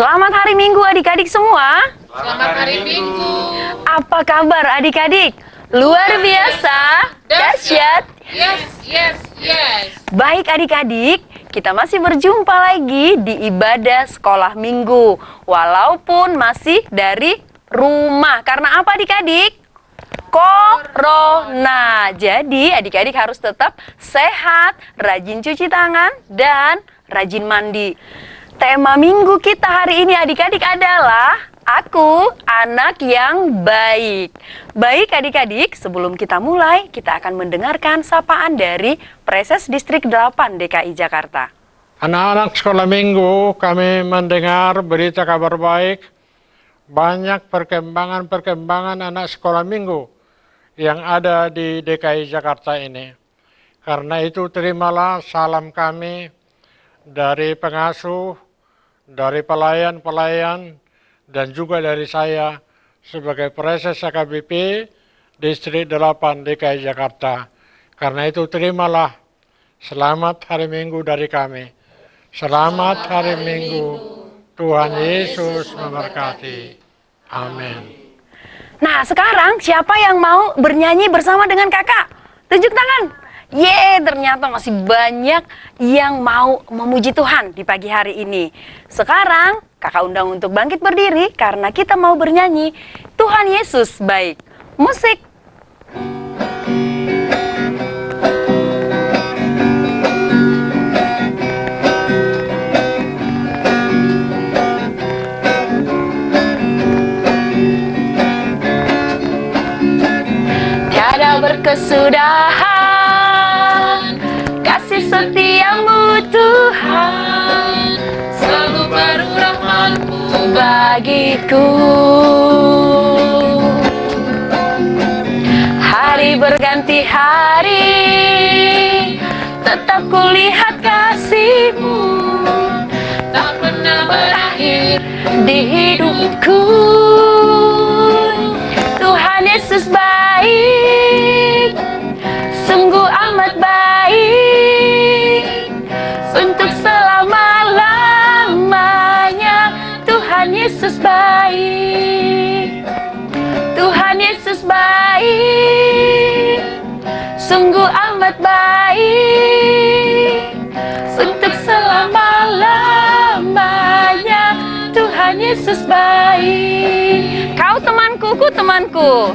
Selamat hari Minggu adik-adik semua. Selamat hari Minggu. Apa kabar adik-adik? Luar biasa, dahsyat. Yes. Baik adik-adik, kita masih berjumpa lagi di ibadah sekolah minggu. Walaupun masih dari rumah. Karena apa adik-adik? Corona. Jadi adik-adik harus tetap sehat, rajin cuci tangan, dan rajin mandi. Tema minggu kita hari ini adik-adik adalah Aku Anak yang Baik. Baik adik-adik, sebelum kita mulai, kita akan mendengarkan sapaan dari Preses Distrik 8 DKI Jakarta. Anak-anak sekolah minggu, kami mendengar berita kabar baik. Banyak perkembangan anak sekolah minggu yang ada di DKI Jakarta ini. Karena itu terimalah salam kami dari pengasuh, dari pelayan-pelayan, dan juga dari saya sebagai Preses HKBP Distrik 8 DKI Jakarta. Karena itu terimalah selamat hari Minggu dari kami. Selamat hari Minggu, Tuhan Yesus memberkati. Amin. Nah, sekarang siapa yang mau bernyanyi bersama dengan kakak? Tunjuk tangan. Ternyata masih banyak yang mau memuji Tuhan di pagi hari ini. Sekarang kakak undang untuk bangkit berdiri karena kita mau bernyanyi Tuhan Yesus baik. Musik. Tiada berkesudahan kasih setiamu Tuhan, Selalu baru rahmat-Mu bagiku. Hari berganti hari, tetap kulihat kasih-Mu tak pernah berakhir. di hidupku. Tuhan Yesus baik, sungguh amat baik, untuk selama-lamanya. Tuhan Yesus baik, Tuhan Yesus baik, sungguh amat baik, untuk selama-lamanya. Tuhan Yesus baik. Kau temanku, ku temanku.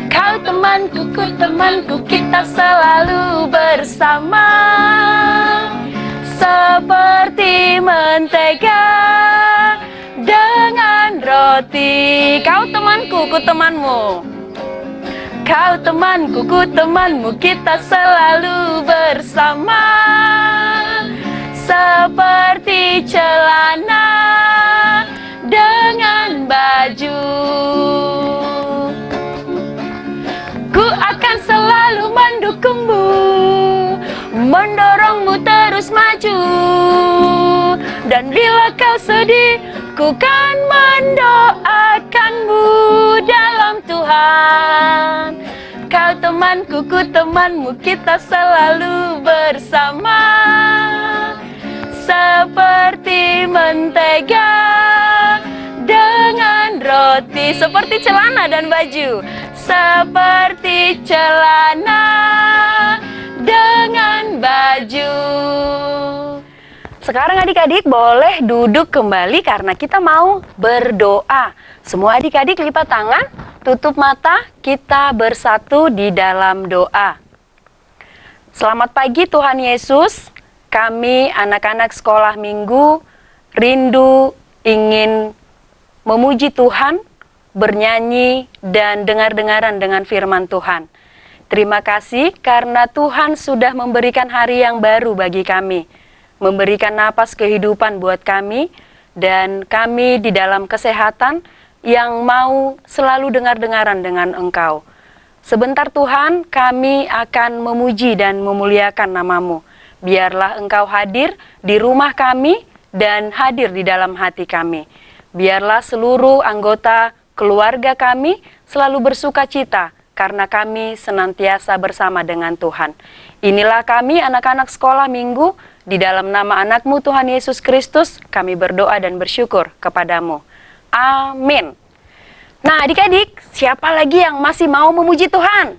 Kau temanku, ku temanku, kita selalu bersama. Seperti mentega dengan roti. Kau temanku, ku temanmu. Kau temanku, ku temanmu, kita selalu bersama. Seperti celana dengan baju. Ku akan selalu mendukungmu, mendorongmu terus maju. Dan bila kau sedih, ku kan mendoakanmu dalam Tuhan. Kau temanku, ku temanmu, kita selalu bersama. Seperti mentega dengan roti. Seperti celana dan baju. Seperti celana dengan baju. Sekarang adik-adik boleh duduk kembali karena kita mau berdoa. Semua adik-adik lipat tangan, tutup mata, kita bersatu di dalam doa. Selamat pagi Tuhan Yesus. Kami anak-anak sekolah minggu rindu ingin memuji Tuhan, bernyanyi, dan dengar-dengaran dengan firman Tuhan. Terima kasih karena Tuhan sudah memberikan hari yang baru bagi kami, memberikan napas kehidupan buat kami, dan kami di dalam kesehatan yang mau selalu dengar-dengaran dengan Engkau. Sebentar Tuhan, kami akan memuji dan memuliakan nama-Mu. Biarlah Engkau hadir di rumah kami dan hadir di dalam hati kami. Biarlah seluruh anggota keluarga kami selalu bersuka cita karena kami senantiasa bersama dengan Tuhan. Inilah kami anak-anak sekolah minggu Di dalam nama anakmu Tuhan Yesus Kristus, kami berdoa dan bersyukur kepadamu. Amin. Nah adik-adik, siapa lagi yang masih mau memuji Tuhan?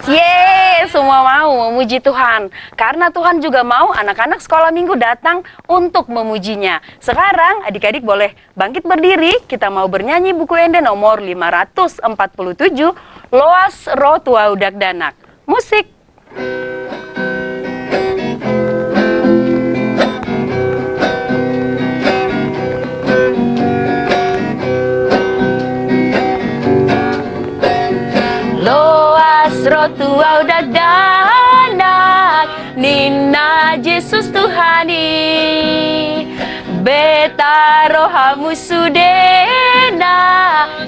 Yeay, semua mau memuji Tuhan. Karena Tuhan juga mau anak-anak sekolah minggu datang untuk memujinya. Sekarang adik-adik boleh bangkit berdiri. Kita mau bernyanyi buku ende nomor 547, Loas Roh Tua Udak Danak. Musik. Roh Tua Udak Danak, Nina Yesus Tuhani, Beta rohamu sudena,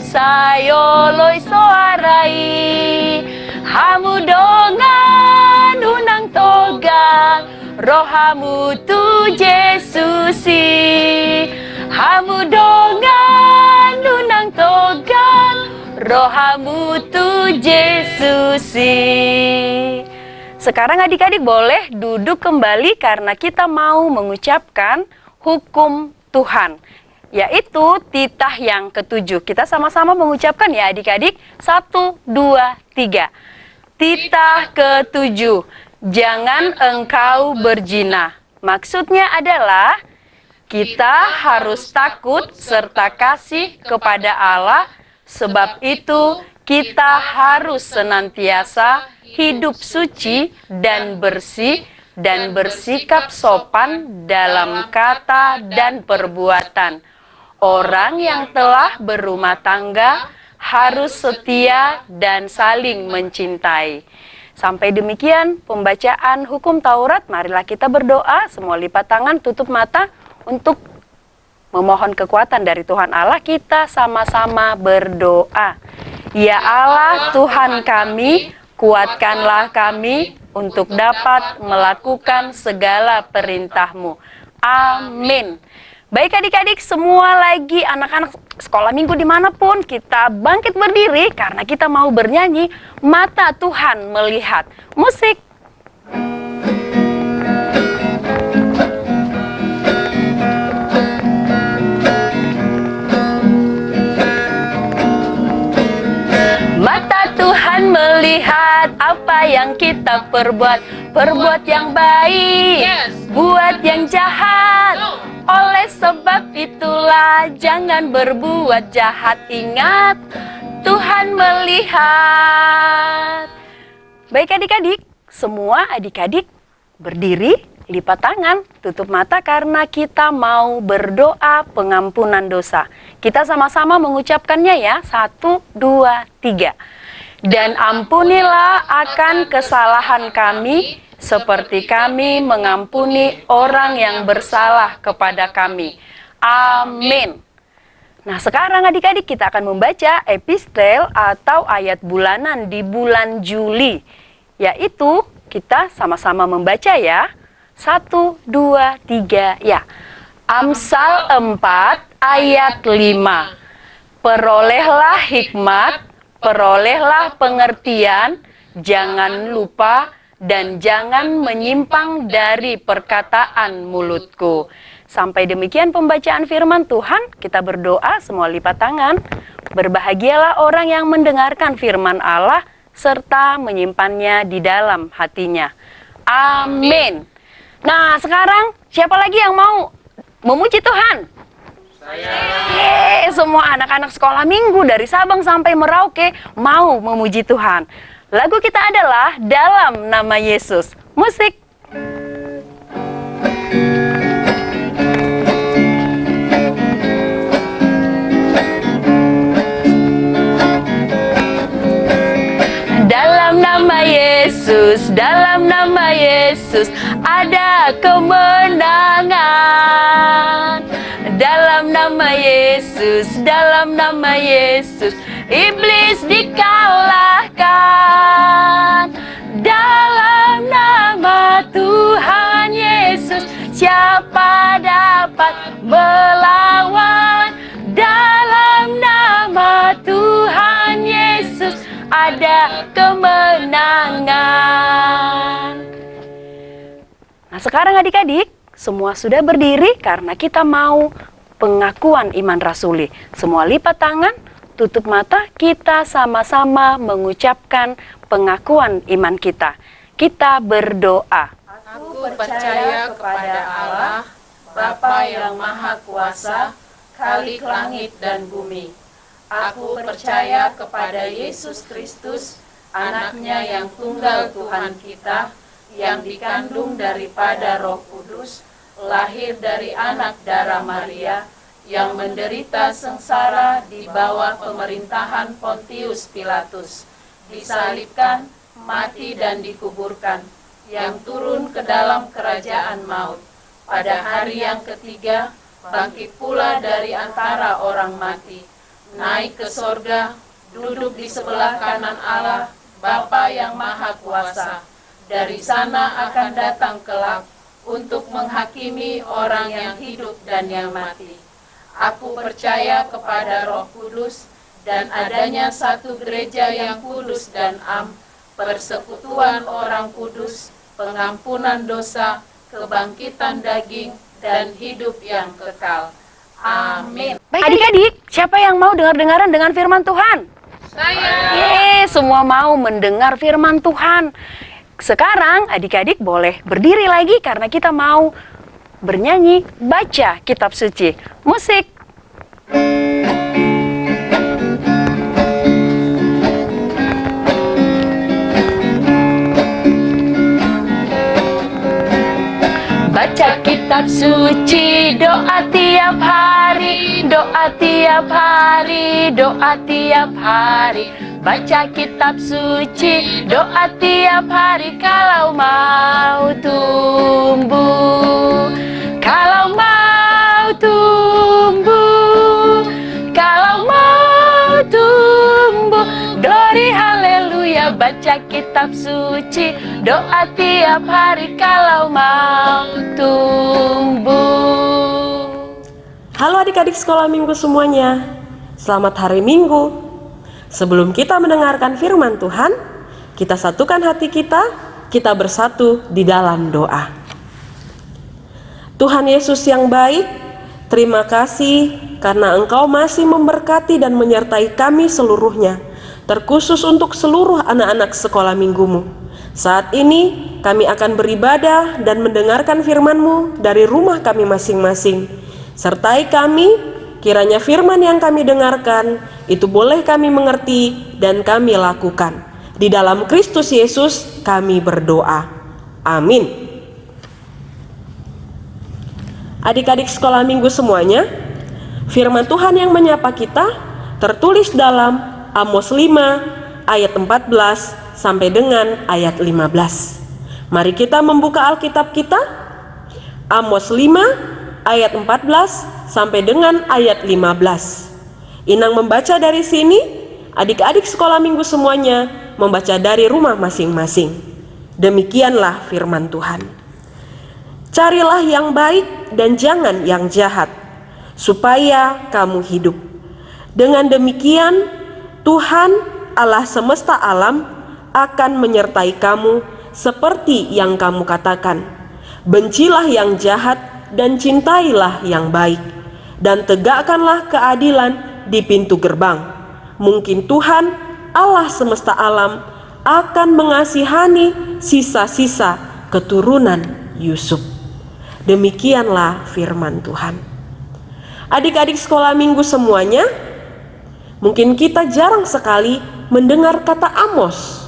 sayoloi soarai, hamu dongan unang togang, rohamu tu Yesusi, hamu dongan unang togang, rohamu tu Yesusi. Sekarang adik-adik boleh duduk kembali karena kita mau mengucapkan hukum Tuhan, yaitu titah yang ke-7. Kita sama-sama mengucapkan ya adik-adik. 1, 2, 3. Titah ke-7. Jangan engkau berzina. Maksudnya adalah kita harus takut serta kasih kepada Allah. Sebab itu kita harus senantiasa hidup suci dan bersih dan bersikap sopan dalam kata dan perbuatan. Orang yang telah berumah tangga harus setia dan saling mencintai. Sampai demikian pembacaan hukum Taurat. Marilah kita berdoa, semua lipat tangan, tutup mata untuk memohon kekuatan dari Tuhan Allah. Kita sama-sama berdoa. Ya Allah Tuhan kami, kuatkanlah kami untuk dapat melakukan segala perintah-Mu. Amin. Baik adik-adik semua lagi, anak-anak sekolah minggu dimanapun, kita bangkit berdiri karena kita mau bernyanyi Mata Tuhan Melihat. Musik. Mata Tuhan melihat apa yang kita perbuat yang baik, buat yang jahat. Oleh sebab itulah jangan berbuat jahat, ingat Tuhan melihat. Baik adik-adik, semua adik-adik berdiri, lipat tangan, tutup mata karena kita mau berdoa pengampunan dosa. Kita sama-sama mengucapkannya ya. 1, 2, 3. Dan ampunilah akan kesalahan kami, seperti kami mengampuni orang yang bersalah kepada kami. Amin. Nah sekarang adik-adik kita akan membaca epistel atau ayat bulanan di bulan Juli. Yaitu kita sama-sama membaca ya. 1, 2, 3 ya. Amsal 4 ayat 5. Perolehlah hikmat, perolehlah pengertian, jangan lupa dan jangan menyimpang dari perkataan mulutku. Sampai demikian pembacaan firman Tuhan. Kita berdoa, semua lipat tangan. Berbahagialah orang yang mendengarkan firman Allah serta menyimpannya di dalam hatinya. Amin. Nah sekarang siapa lagi yang mau memuji Tuhan? Saya. Semua anak-anak sekolah minggu dari Sabang sampai Merauke mau memuji Tuhan. Lagu kita adalah Dalam Nama Yesus. Musik. Dalam nama Yesus, dalam nama Yesus ada kemenangan. Dalam nama Yesus, dalam nama Yesus iblis dikalahkan. Dalam nama Tuhan Yesus siapa dapat melawan? Dalam nama Tuhan Yesus ada kemenangan. Nah, sekarang adik-adik, semua sudah berdiri karena kita mau pengakuan iman rasuli. Semua lipat tangan, tutup mata, kita sama-sama mengucapkan pengakuan iman kita. Kita berdoa. Aku percaya kepada Allah, Bapa yang Maha Kuasa, Khalik langit dan bumi. Aku percaya kepada Yesus Kristus, anaknya yang tunggal Tuhan kita, yang dikandung daripada Roh Kudus, lahir dari anak darah Maria, yang menderita sengsara di bawah pemerintahan Pontius Pilatus, disalibkan, mati dan dikuburkan, yang turun ke dalam kerajaan maut. Pada hari yang ketiga, bangkit pula dari antara orang mati, naik ke sorga, duduk di sebelah kanan Allah, Bapa yang Maha Kuasa. Dari sana akan datang kelak untuk menghakimi orang yang hidup dan yang mati. Aku percaya kepada Roh Kudus dan adanya satu gereja yang kudus dan am, persekutuan orang kudus, pengampunan dosa, kebangkitan daging, dan hidup yang kekal. Amin. Baik adik-adik, siapa yang mau dengar-dengaran dengan firman Tuhan? Saya. Semua mau mendengar firman Tuhan. Sekarang adik-adik boleh berdiri lagi karena kita mau bernyanyi baca kitab suci. Musik. Baca kitab suci, doa tiap hari, doa tiap hari, doa tiap hari. Baca kitab suci, doa tiap hari kalau mau tumbuh. Kalau mau tumbuh, kalau mau tumbuh. Glory haleluya, baca kitab suci, doa tiap hari kalau mau tumbuh. Halo adik-adik sekolah minggu semuanya, selamat hari Minggu. Sebelum kita mendengarkan firman Tuhan, kita satukan hati kita bersatu di dalam doa. Tuhan Yesus yang baik, terima kasih karena Engkau masih memberkati dan menyertai kami seluruhnya, terkhusus untuk seluruh anak-anak sekolah minggumu. Saat ini kami akan beribadah dan mendengarkan firman-Mu dari rumah kami masing-masing. Sertai kami, kiranya firman yang kami dengarkan itu boleh kami mengerti dan kami lakukan. Di dalam Kristus Yesus kami berdoa. Amin. Adik-adik sekolah minggu semuanya, firman Tuhan yang menyapa kita tertulis dalam Amos 5 ayat 14 sampai dengan ayat 15. Mari kita membuka Alkitab kita. Amos 5 ayat 14 sampai dengan ayat 15. Inang membaca dari sini, adik-adik sekolah minggu semuanya membaca dari rumah masing-masing. Demikianlah firman Tuhan. Carilah yang baik dan jangan yang jahat, supaya kamu hidup. Dengan demikian, Tuhan Allah semesta alam akan menyertai kamu seperti yang kamu katakan. Bencilah yang jahat dan cintailah yang baik, dan tegakkanlah keadilan di pintu gerbang. Mungkin Tuhan Allah semesta alam akan mengasihani sisa-sisa keturunan Yusuf. Demikianlah firman Tuhan. Adik-adik sekolah minggu semuanya, mungkin kita jarang sekali mendengar kata Amos.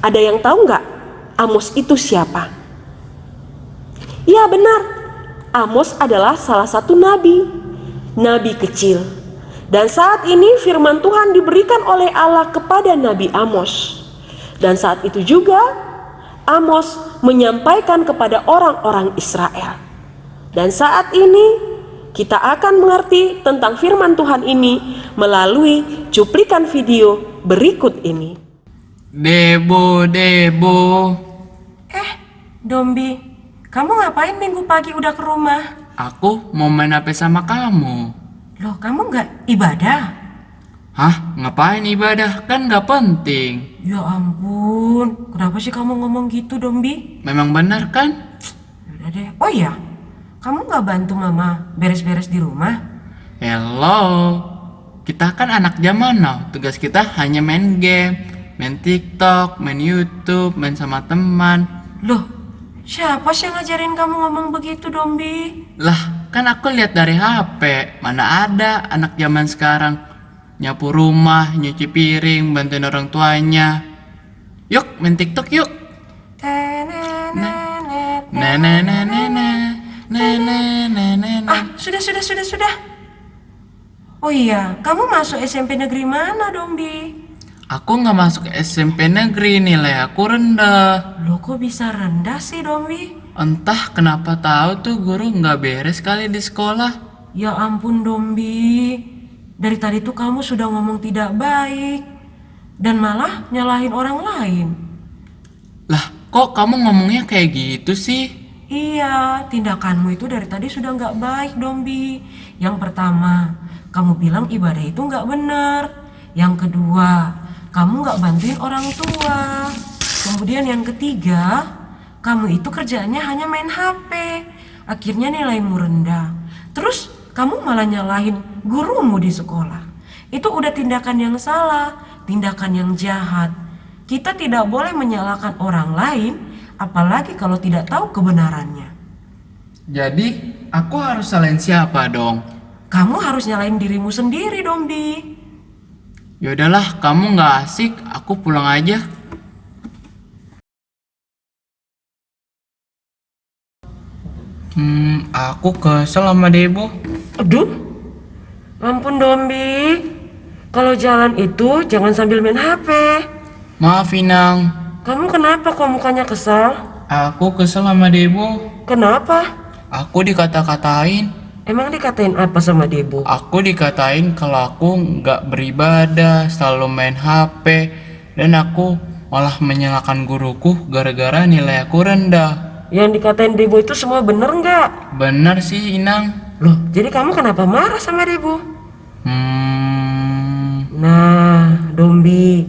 Ada yang tahu nggak Amos itu siapa? Ya benar, Amos adalah salah satu nabi kecil. Dan saat ini firman Tuhan diberikan oleh Allah kepada Nabi Amos. Dan saat itu juga Amos menyampaikan kepada orang-orang Israel. Dan saat ini kita akan mengerti tentang firman Tuhan ini melalui cuplikan video berikut ini. Debo. Dombi, kamu ngapain minggu pagi udah ke rumah? Aku mau main HP sama kamu. Loh, kamu nggak ibadah? Hah? Ngapain ibadah? Kan nggak penting. Ya ampun, kenapa sih kamu ngomong gitu, Dombi? Memang benar kan? Udah deh. Oh iya, kamu nggak bantu mama beres-beres di rumah? Hello, kita kan anak zaman now. Tugas kita hanya main game, main TikTok, main YouTube, main sama teman. Loh, siapa sih yang ngajarin kamu ngomong begitu, Dombi? Lah, kan aku lihat dari HP. Mana ada anak zaman sekarang nyapu rumah, nyuci piring, bantuin orang tuanya. Yuk, main TikTok yuk. Ah, sudah. Oh iya, kamu masuk SMP negeri mana, Dombi? Aku nggak masuk SMP negeri, nilai aku rendah. Loh, kok bisa rendah sih, Dombi? Entah kenapa tahu tuh guru nggak beres kali di sekolah. Ya ampun, Dombi. Dari tadi tuh kamu sudah ngomong tidak baik. Dan malah nyalahin orang lain. Lah, kok kamu ngomongnya kayak gitu sih? Iya, tindakanmu itu dari tadi sudah nggak baik, Dombi. Yang pertama, kamu bilang ibadah itu nggak benar. Yang kedua, kamu nggak bantuin orang tua. Kemudian yang ketiga, kamu itu kerjaannya hanya main HP. Akhirnya nilaimu rendah. Terus kamu malah nyalahin gurumu di sekolah. Itu udah tindakan yang salah, tindakan yang jahat. Kita tidak boleh menyalahkan orang lain, apalagi kalau tidak tahu kebenarannya. Jadi, aku harus salahin siapa dong? Kamu harus nyalain dirimu sendiri, Dombi. Yaudahlah, kamu nggak asik, aku pulang aja. Aku kesel sama Debo. Aduh, ampun Dombi. Kalau jalan itu jangan sambil main HP. Maaf Inang, Kamu kenapa kok mukanya kesal? aku kesel sama Debo. Kenapa? Aku dikata-katain. Emang dikatain apa sama Debo? Aku dikatain kalau aku nggak beribadah, selalu main HP, dan aku malah menyalahkan guruku gara-gara nilai aku rendah. Yang dikatain Debo itu semua bener nggak? Bener sih Inang. Loh, jadi kamu kenapa marah sama Debo? Nah, Dombi,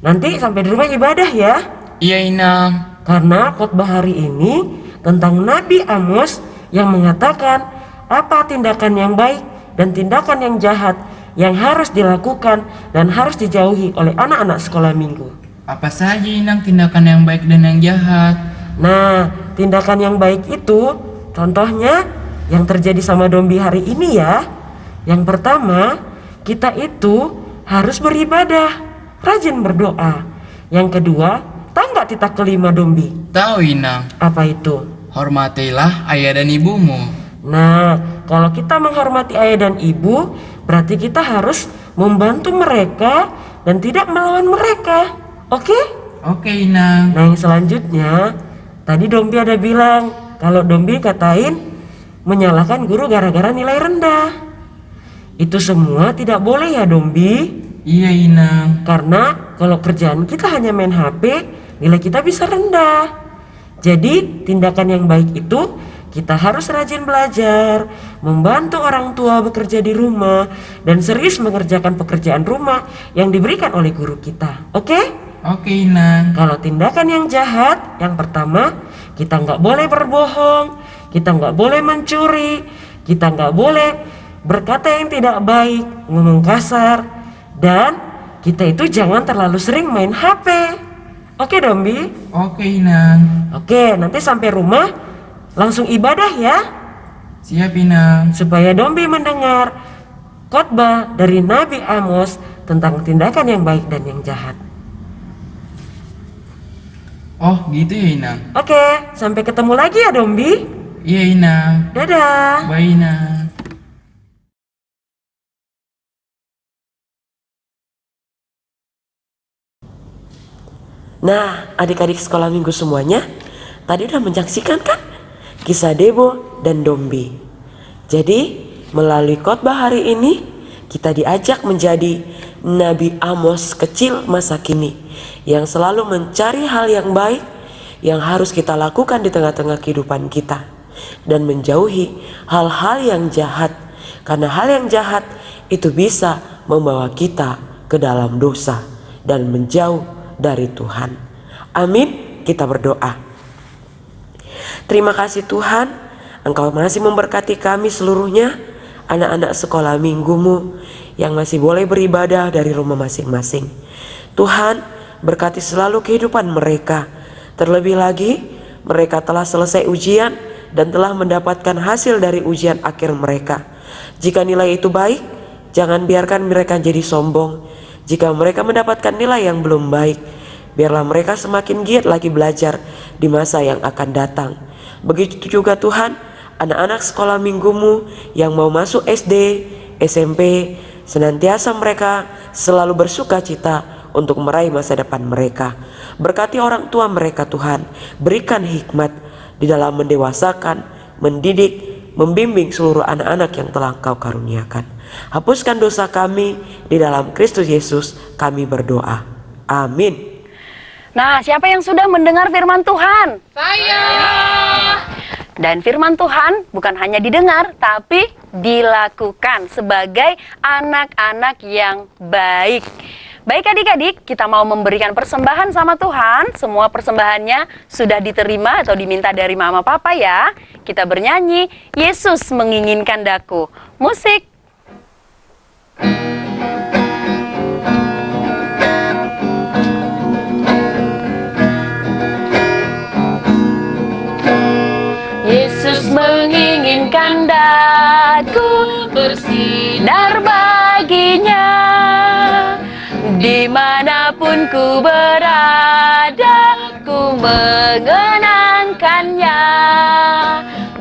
nanti sampai di rumah ibadah ya. Iya Inang. Karena khotbah hari ini tentang Nabi Amos yang mengatakan apa tindakan yang baik dan tindakan yang jahat yang harus dilakukan dan harus dijauhi oleh anak-anak sekolah minggu. Apa saja Inang tindakan yang baik dan yang jahat? Nah, tindakan yang baik itu contohnya yang terjadi sama Dombi hari ini ya. Yang pertama, kita itu harus beribadah, rajin berdoa. Yang kedua, tahu nggak titak kelima Dombi? Tahu Inang, Apa itu? hormatilah ayah dan ibumu. Nah, kalau kita menghormati ayah dan ibu, berarti kita harus membantu mereka dan tidak melawan mereka. Oke? Oke Inang. Nah, yang selanjutnya, tadi Dombi ada bilang kalau Dombi katain menyalahkan guru gara-gara nilai rendah. Itu semua tidak boleh ya Dombi. Iya Inang. Karena kalau kerjaan kita hanya main HP, nilai kita bisa rendah. Jadi tindakan yang baik itu kita harus rajin belajar, membantu orang tua bekerja di rumah, dan serius mengerjakan pekerjaan rumah yang diberikan oleh guru kita. Oke? Oke Inang. Kalau tindakan yang jahat, yang pertama, kita nggak boleh berbohong, kita nggak boleh mencuri, kita nggak boleh berkata yang tidak baik, ngomong kasar, dan kita itu jangan terlalu sering main HP. Oke Dombi? Oke Inang. Oke, nanti sampai rumah langsung ibadah ya, Siap Inang. supaya Dombi mendengar khotbah dari Nabi Amos tentang tindakan yang baik dan yang jahat. Oh gitu ya Inang. Oke, sampai ketemu lagi ya Dombi. Iya Inang. Dadah. Bye Inang. Nah, adik-adik sekolah minggu semuanya, tadi udah menyaksikan kan kisah Debo dan Dombi. Jadi, melalui khotbah hari ini, kita diajak menjadi Nabi Amos kecil masa kini yang selalu mencari hal yang baik yang harus kita lakukan di tengah-tengah kehidupan kita dan menjauhi hal-hal yang jahat, karena hal yang jahat itu bisa membawa kita ke dalam dosa dan menjauh dari Tuhan. Amin. Kita berdoa. Terima kasih Tuhan, Engkau masih memberkati kami seluruhnya, anak-anak sekolah minggumu yang masih boleh beribadah dari rumah masing-masing. Tuhan, berkati selalu kehidupan mereka. Terlebih lagi, mereka telah selesai ujian dan telah mendapatkan hasil dari ujian akhir mereka. Jika nilai itu baik, jangan biarkan mereka jadi sombong. Jika mereka mendapatkan nilai yang belum baik, biarlah mereka semakin giat lagi belajar di masa yang akan datang. Begitu juga Tuhan, anak-anak sekolah minggumu yang mau masuk SD, SMP, senantiasa mereka selalu bersuka cita untuk meraih masa depan mereka. Berkati orang tua mereka Tuhan, berikan hikmat di dalam mendewasakan, mendidik, membimbing seluruh anak-anak yang telah Engkau karuniakan. Hapuskan dosa kami, di dalam Kristus Yesus kami berdoa. Amin. Nah, siapa yang sudah mendengar firman Tuhan? Saya. Dan firman Tuhan bukan hanya didengar, tapi dilakukan sebagai anak-anak yang baik. Baik adik-adik, kita mau memberikan persembahan sama Tuhan. Semua persembahannya sudah diterima atau diminta dari mama papa ya. Kita bernyanyi, Yesus menginginkan daku. Musik. Yesus menginginkan daku bersinar baginya. Dimanapun ku berada, ku mengenangkannya.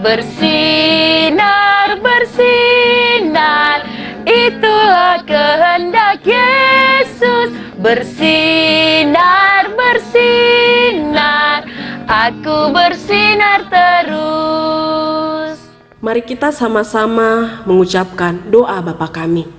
Bersinar, bersinar, itulah kehendak Yesus. Bersinar, bersinar, aku bersinar terus. Mari kita sama-sama mengucapkan doa Bapa kami.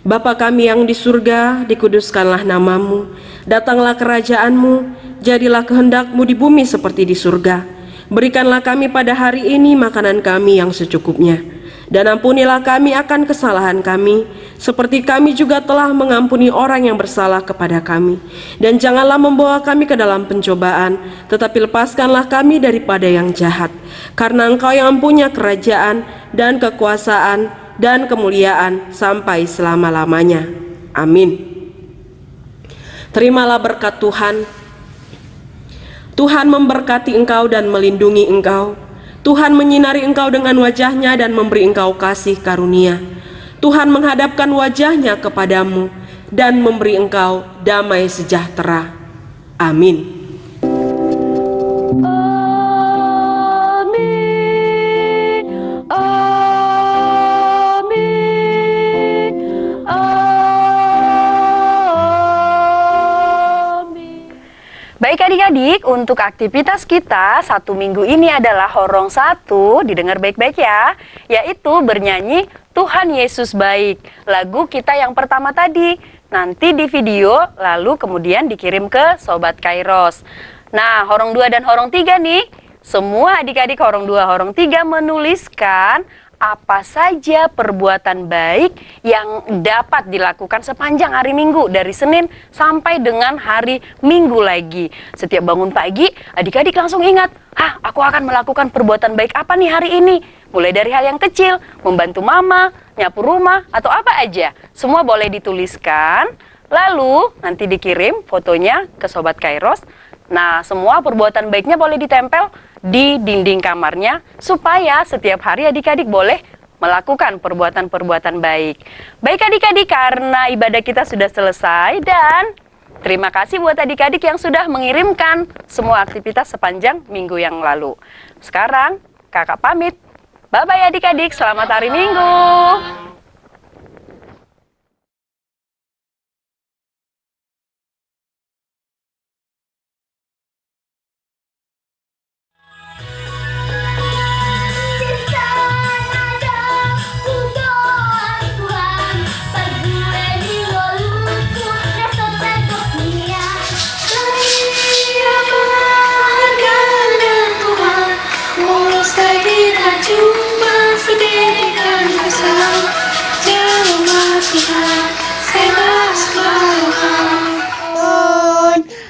Bapa kami yang di surga, dikuduskanlah namamu, datanglah kerajaanmu, jadilah kehendakmu di bumi seperti di surga. Berikanlah kami pada hari ini makanan kami yang secukupnya, dan ampunilah kami akan kesalahan kami, seperti kami juga telah mengampuni orang yang bersalah kepada kami. Dan janganlah membawa kami ke dalam pencobaan, tetapi lepaskanlah kami daripada yang jahat. Karena Engkau yang mempunyai kerajaan dan kekuasaan dan kemuliaan sampai selama-lamanya. Amin. Terimalah berkat Tuhan. Tuhan memberkati engkau dan melindungi engkau. Tuhan menyinari engkau dengan wajahnya dan memberi engkau kasih karunia. Tuhan menghadapkan wajahnya kepadamu dan memberi engkau damai sejahtera. Amin. Baik adik-adik, untuk aktivitas kita satu minggu ini adalah horong satu, didengar baik-baik ya, yaitu bernyanyi Tuhan Yesus Baik, lagu kita yang pertama tadi. Nanti di video, lalu kemudian dikirim ke Sobat Kairos. Nah, horong 2 dan horong 3 nih, semua adik-adik horong 2, horong 3 menuliskan apa saja perbuatan baik yang dapat dilakukan sepanjang hari Minggu dari Senin sampai dengan hari Minggu lagi. Setiap bangun pagi, adik-adik langsung ingat, aku akan melakukan perbuatan baik apa nih hari ini? Mulai dari hal yang kecil, membantu mama, nyapu rumah, atau apa aja. Semua boleh dituliskan, lalu nanti dikirim fotonya ke Sobat Kairos. Nah, semua perbuatan baiknya boleh ditempel di dinding kamarnya supaya setiap hari adik-adik boleh melakukan perbuatan-perbuatan baik. Baik adik-adik, karena ibadah kita sudah selesai dan terima kasih buat adik-adik yang sudah mengirimkan semua aktivitas sepanjang minggu yang lalu. Sekarang kakak pamit. Bye-bye adik-adik, selamat hari Minggu.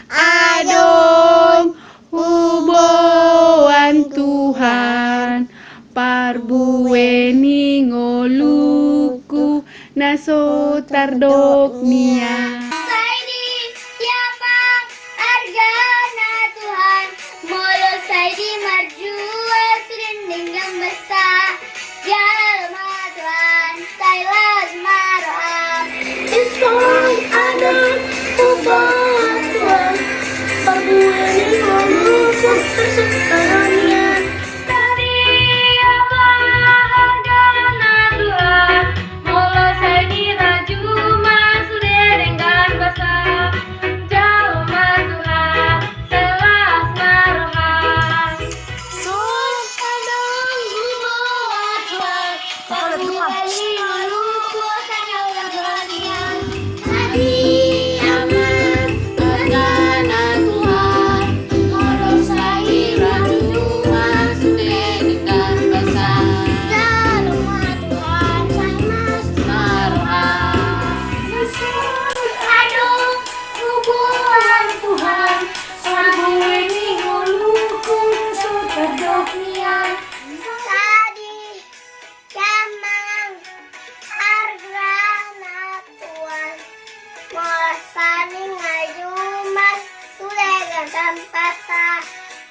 Adom, ubo, wantu. sotardoknia. Saidi Yamang Argana Tuhan Molo Saidi Marjua Sirinding yang besar Jalma Tuhan Sailas Maroam Iskon ada Tuhan Tuhan Pabuani Molukuk Tersekaranya Saidi Yamang Argana Tuhan Molo Saidi Rajuma Suderenggan Basah Jalma Tuhan Selas Maroham Sun Kadang Gumoa Tuhan Pabuani Molukuk Tersekaranya Saidi Yamang Argana Tuhan Molo Saidi Rajuma Suderenggan Basah Jalma Tuhan Selas Maroham Aduh, hubungan Tuhan, Sabueni ngolukung suterdoknian. Tadi Yamang Argana Tuhan, Molasani ngajuman Sulegan tampasa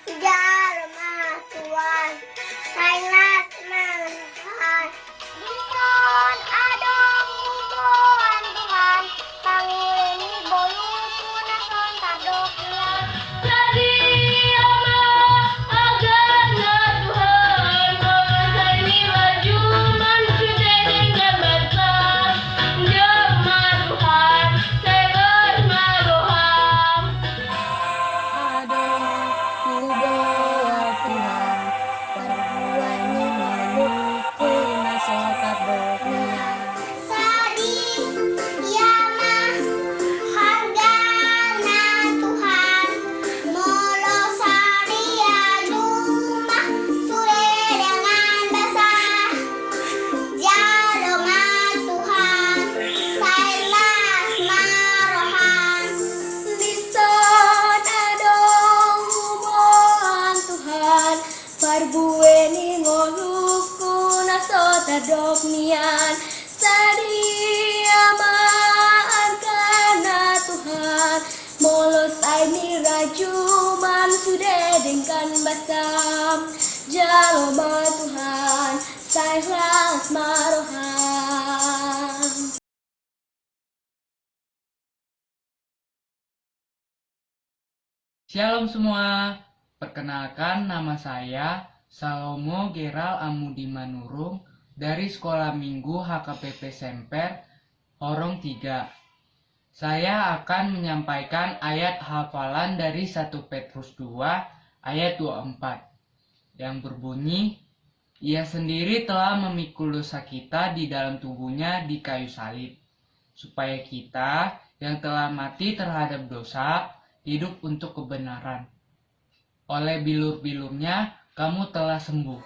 Jalma Tuhan, Sainat Manhan. Dison adong hubungan Tuhan, Pangilini boluku nason tardoknian. Jadi Yamang Argana Tuhan, Molasani ngajuman Sulegan basah Jalma Tuhan, Selas Maroham. Sadi Yamang Hargana Tuhan Molo Saria Juma Sule dengan basah Jalma Tuhan Sailas Maroham Lison adong hubungan Tuhan Parbueni ngoluku nasotardoknian Sadia Argana Tuhan Molos aini rajuman sudah dengan basam Jalma Tuhan Sailas Maroham. Shalom semua, perkenalkan nama saya Salomo Geral Amudi Manurung dari Sekolah Minggu HKPP Semper, Horong 3. Saya akan menyampaikan ayat hafalan dari 1 Petrus 2 ayat 24 yang berbunyi, Ia sendiri telah memikul dosa kita di dalam tubuhnya di kayu salib, supaya kita yang telah mati terhadap dosa hidup untuk kebenaran. Oleh bilur-bilurnya kamu telah sembuh.